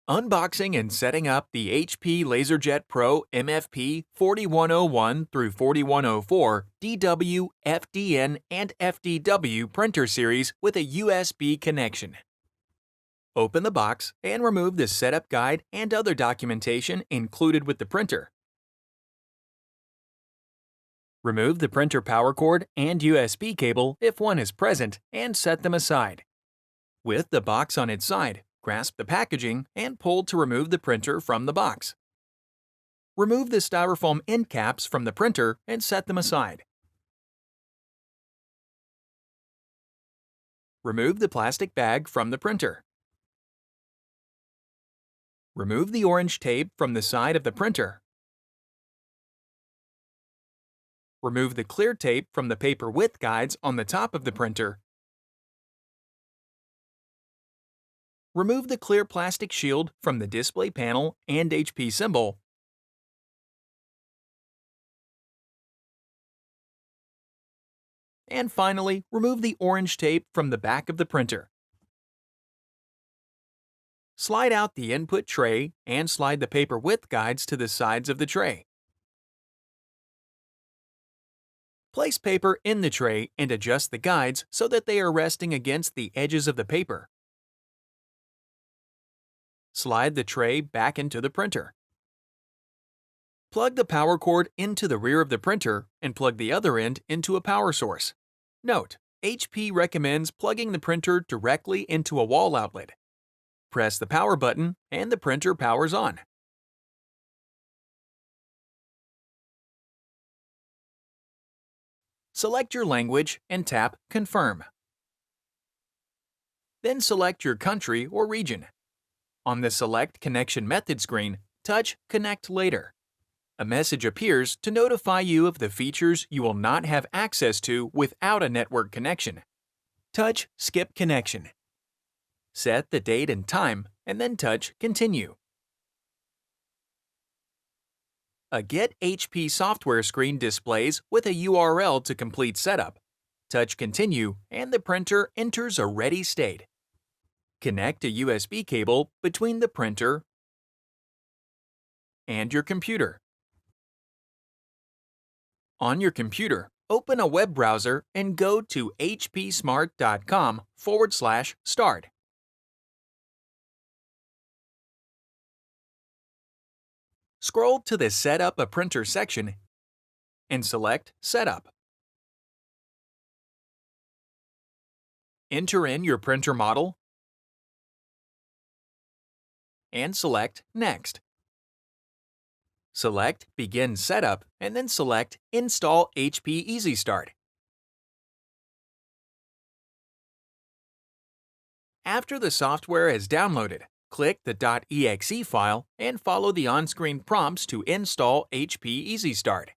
Unboxing and setting up the HP LaserJet Pro MFP 4101 through 4104 DW, FDN, and FDW printer series with a USB connection. Open the box and remove the setup guide and other documentation included with the printer. Remove the printer power cord and USB cable if one is present and set them aside. With the box on its side, grasp the packaging and pull to remove the printer from the box. Remove the styrofoam end caps from the printer and set them aside. Remove the plastic bag from the printer. Remove the orange tape from the side of the printer. Remove the clear tape from the paper width guides on the top of the printer. Remove the clear plastic shield from the display panel and HP symbol. And finally, remove the orange tape from the back of the printer. Slide out the input tray and slide the paper width guides to the sides of the tray. Place paper in the tray and adjust the guides so that they are resting against the edges of the paper. Slide the tray back into the printer. Plug the power cord into the rear of the printer and plug the other end into a power source. Note: HP recommends plugging the printer directly into a wall outlet. Press the power button and the printer powers on. Select your language and tap Confirm. Then select your country or region. On the Select Connection Method screen, touch Connect Later. A message appears to notify you of the features you will not have access to without a network connection. Touch Skip Connection. Set the date and time, and then touch Continue. A Get HP software screen displays with a URL to complete setup. Touch Continue, and the printer enters a ready state. Connect a USB cable between the printer and your computer. On your computer, open a web browser and go to hpsmart.com/start. Scroll to the Set up a printer section and select Setup. Enter in your printer model and select Next. Select Begin Setup and then select Install HP EasyStart. After the software is downloaded, click the .exe file and follow the on-screen prompts to install HP EasyStart.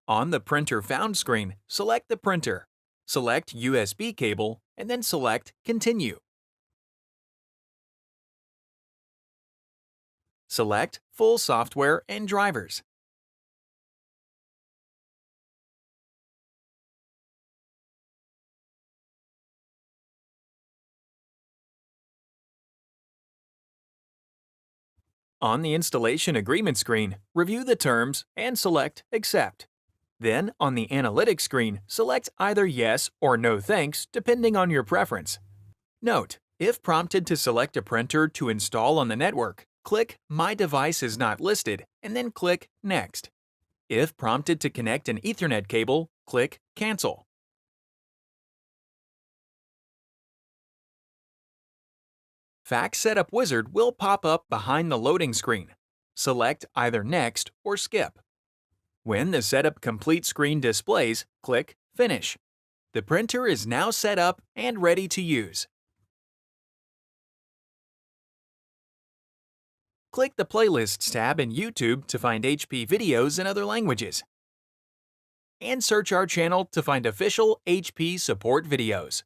On the Printer Found screen, select the printer, select USB cable, and then select Continue. Select Full Software and Drivers. On the Installation Agreement screen, review the terms and select Accept. Then, on the Analytics screen, select either Yes or No Thanks, depending on your preference. Note: if prompted to select a printer to install on the network, click My device is not listed, and then click Next. If prompted to connect an Ethernet cable, click Cancel. Fax Setup Wizard will pop up behind the loading screen. Select either Next or Skip. When the Setup Complete screen displays, click Finish. The printer is now set up and ready to use. Click the Playlists tab in YouTube to find HP videos in other languages. And search our channel to find official HP support videos.